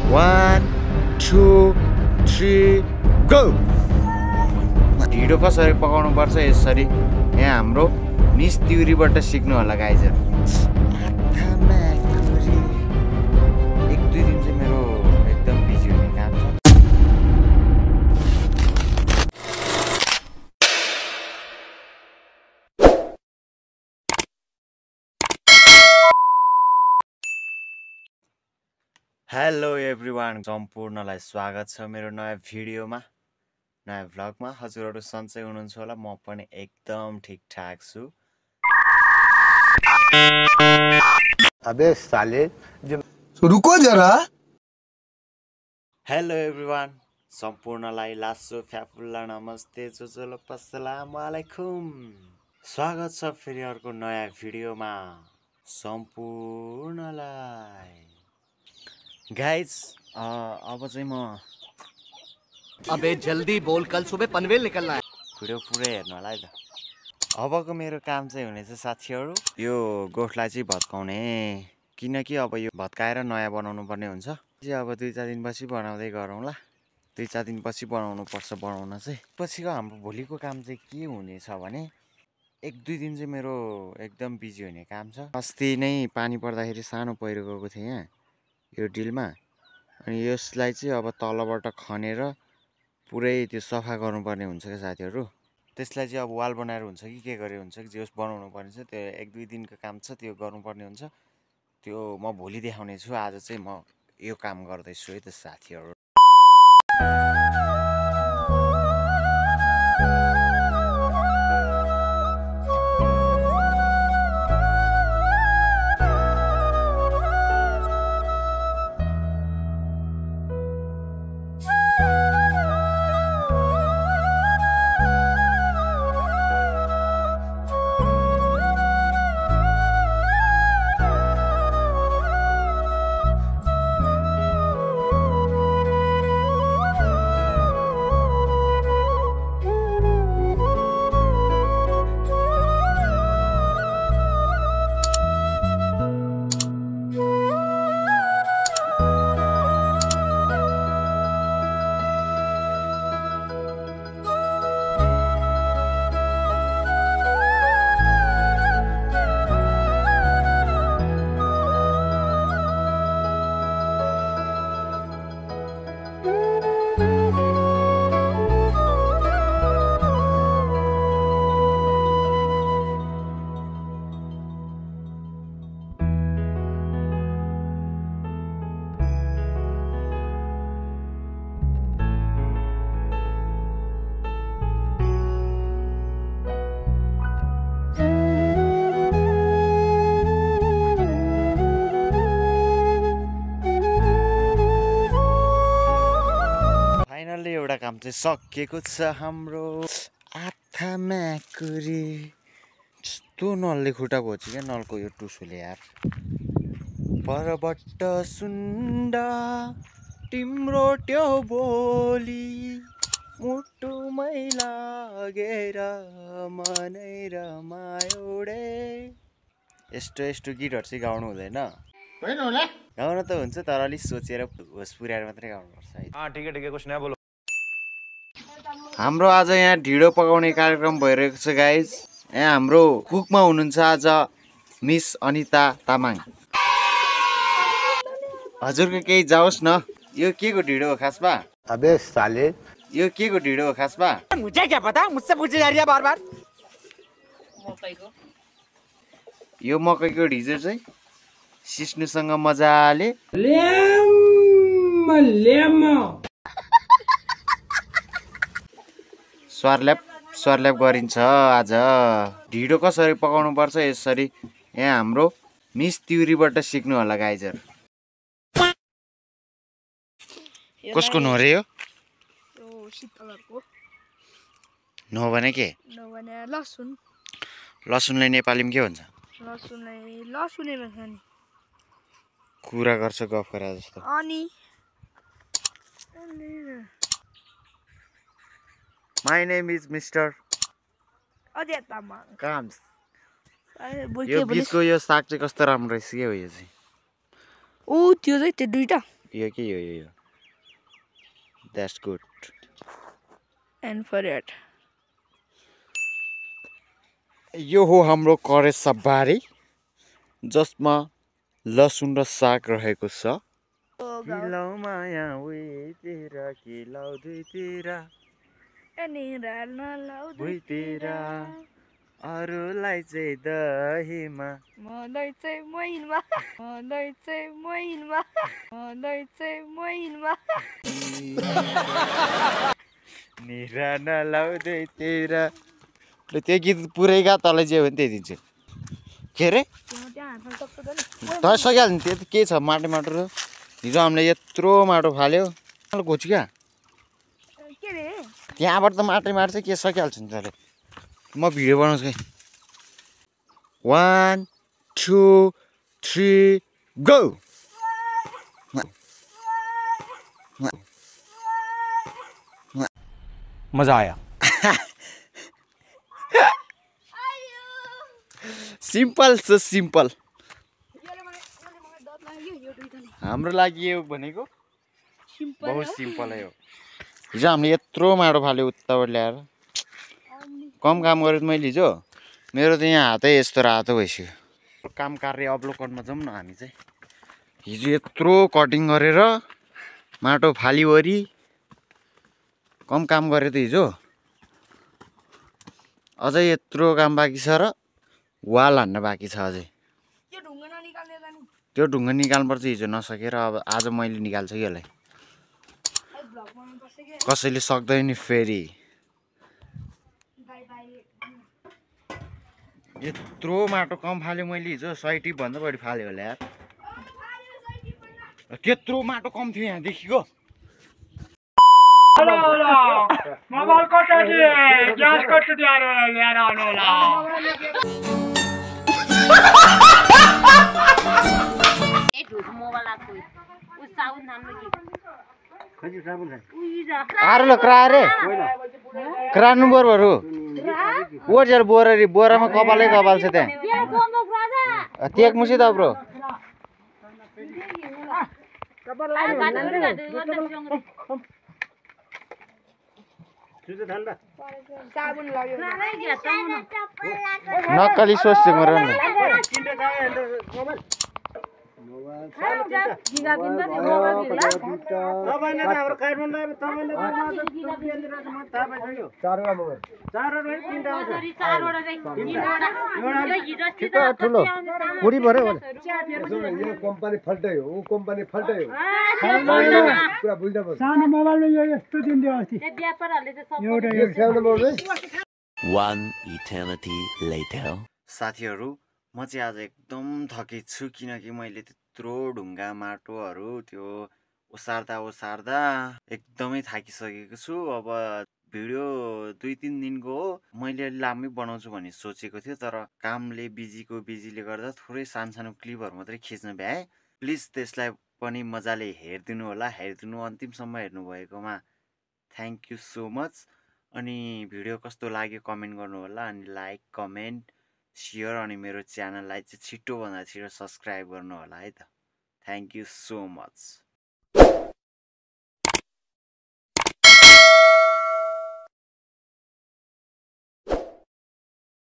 1 2 3 go. ढिडो कसरी पकाउनु पर्छ यसरी यहाँ हाम्रो मिस तिउरीबाट सिक्नु होला गाइजहरु। एक दुई दिन चाहिँ मेरो एकदम बिजी हुने काम छ। हेलो एभ्रिवान, सम्पूर्णलाई स्वागत छ मेरो नयाँ भिडियोमा, नयाँ भ्लगमा। हजुरहरु सन्चै हुनुहुन्छ होला, म पनि एकदम ठिकठाक छु। अबे साले रुको जरा। हेलो एभ्रिवान, सम्पूर्णलाई लासो फ्याफुल्ला नमस्ते जोजोलो अस्सलामुअलैकुम। स्वागत छ फेरि अर्को नयाँ भिडियोमा सम्पूर्णलाई। गाइज अब चाहिँ म अबे जल्दी बोल, कल सुबह पनवेल निकलना है। भिडियो पुरै हेर्नु होला है त। अबको मेरो काम चाहिँ हुनेछ साथीहरु, यो गोठलाई चाहिँ भत्काउने। किनकि अब यो भत्काएर नयाँ बनाउनु पर्ने हुन्छ। अब 2-4 दिनपछि बनाउँदै गरौँला। 2-4 दिनपछि बनाउनु पर्छ बनाउन चाहिँ। पछिको हाम्रो भोलिको काम चाहिँ के हुनेछ भने 1-2 दिन चाहिँ मेरो एकदम बिजी हुने काम छ। अस्ति नै पानी पर्दाखेरि सानो पहिरो गएको थियो यहाँ यो डिलमा, अनि यसलाई चाहिँ अब तलबाट खनेर पुरै त्यो सफा गर्नुपर्ने हुन्छ के साथीहरु। त्यसलाई चाहिँ अब वाल बनाएर हुन्छ कि के गरे हुन्छ कि जेस बनाउनु पर्ने छ। त्यो 1-2 दिनको काम छ, त्यो गर्नुपर्ने हुन्छ। त्यो म भोलि देखाउने छु। आज चाहिँ म यो काम गर्दैछु है त साथीहरु। एउटा काम चाहिँ सकिएको छ हाम्रो। आथामा कुरी यस्तो नलले खुट्टा भोच्यो क्या नलको यो टुसुले यार। परबट्ट सुन्दा तिम्रो त्यो बोली मुटुमै लागेर मनै रमायो रे। यस्तो गीतहरु चाहिँ गाउनु हुँदैन। होइन होला, गाउन त हुन्छ तर अलि सोचेर होस पुर्याएर मात्रै गाउनुपर्छ है। ठीक है कुछ नया बोलो। हाम्रो आज यहाँ ढिडो पकाउने कार्यक्रम भइरहेको छ गाइज। यहाँ हाम्रो कुकमा हुनुहुन्छ आज मिस अनिता तामाङ। हजुरको केही जाओस् न। यो के को ढिडो हो खासमा? अबे साले यो के को ढिडो हो खासमा? मुझे क्या पता, मुझसे पूछी जा रही है बार-बार। मकैको। यो मकैको ढिजो चाहिँ सिस्नुसँग मजाले स्वारल्याप गरिन्छ आज। ढिडो कसरी पकाउनु पर्छ यसरी यहाँ हाम्रो मिस तिउरीबाट सिक्नु होला गाइजहरु। कसको नो रे यो? नो भने के? नो भने लसुन। लसुनलाई नेपालीमा के भन्छ? लसुनै भन्छ नि। कुरा गर्छ गफ गरे जस्तो। अनि My name is Mr. Ajay Tamang. Calms. यो बिचको यो साग चाहिँ कस्तो राम्रो रहेछ के हो यो चाहिँ? ओ त्यो चाहिँ त्यो दुईटा यो के यो that's good and for it यो हो हाम्रो करेज सब्बारी जसमा लसुन र साग रहेको छ किलाउ माया उहीतिर किलाउ दुईतिर भुइँतिर अरूलाई चाहिँ दहीमा मलाई चाहिँ महिनमा निरा नलाउँदैतिर ल त्यो गीत पुरै गा तँलाई जे हो भने त्यही दिन्छु के अरे तँ सकिहाल्छ नि त्यो त के छ माटो माटो र हिजो हामीले यत्रो माटो फाल्यो घोच्यो क्या के रे त्यहाँबाट त माटै माटो चाहिँ के सकिहाल्छ नि तँले म भिडियो बनाउँछु खै 1 2 3 गो मजा आया सिम्पल सो सिम्पल हाम्रो लागि यो भनेको बहुत सिम्पल हो हिजो हामीले यत्रो माटो फाल्यो उताबाट ल्याएर कम काम गरेँ मैले हिजो मेरो त यहाँ हातै यस्तो रातो भइसक्यो काम कार्य अवलोकनमा जाउँ न हामी चाहिँ हिजो यत्रो कटिङ गरेर माटो फालिवरी कम काम गरेँ त हिजो अझै यत्रो काम बाँकी छ र वाल हान्न बाँकी छ अझै त्यो ढुङ्गा निकाल्नुपर्छ हिजो नसकेर अब आज मैले निकाल्छु कि यसलाई कसैले सक्दैन फेरि यत्रो माटो कम फाल्यो मैले हिजो 100 टिप भन्दा बढी फाल्यो होला यार त्यत्रो माटो कम थियो यहाँदेखिको मोबाइल कटाइदिए ग्यास कटाइदिएर ल्याएर आउनु होला आरो ल क्रारे क्रानु बरु ओझेर बोररी बोरामा कपालै कपाल छ त्यहाँ तेक मुसी त ब्रो नक्कली सोच्छु म ठुलो बुढी भरे यो कम्पनी फल्टै हो ऊ कम्पनी फल्टै हो पुरा बुझ्दा पर्छ सानो मोबाइलमा यो यस्तो दिन्थ्यो अस्ति यो सानो मोबाइल One eternity later. साथीहरू म चाहिँ आज एकदम थकित छु किनकि मैले त्यत्रो ढुङ्गा माटोहरू त्यो ओसार्दा एकदमै थाकिसकेको छु अब भिडियो 2-3 दिनको हो मैले लामै बनाउँछु भन्ने सोचेको थियो तर कामले बिजीले गर्दा थोरै सानो क्लिपहरू मात्रै खिच्न भ्याएँ प्लिज त्यसलाई पनि मजाले हेरिदिनु होला अन्तिमसम्म हेर्नु भएकोमा थ्याङ्क यू सो मच अनि भिडियो कस्तो लाग्यो कमेन्ट गर्नु होला अनि लाइक कमेन्ट सेयर अनि मेरो च्यानललाई चाहिँ छिटोभन्दा छिटो सब्सक्राइब गर्नु होला है त थ्याङ्क यू सो मच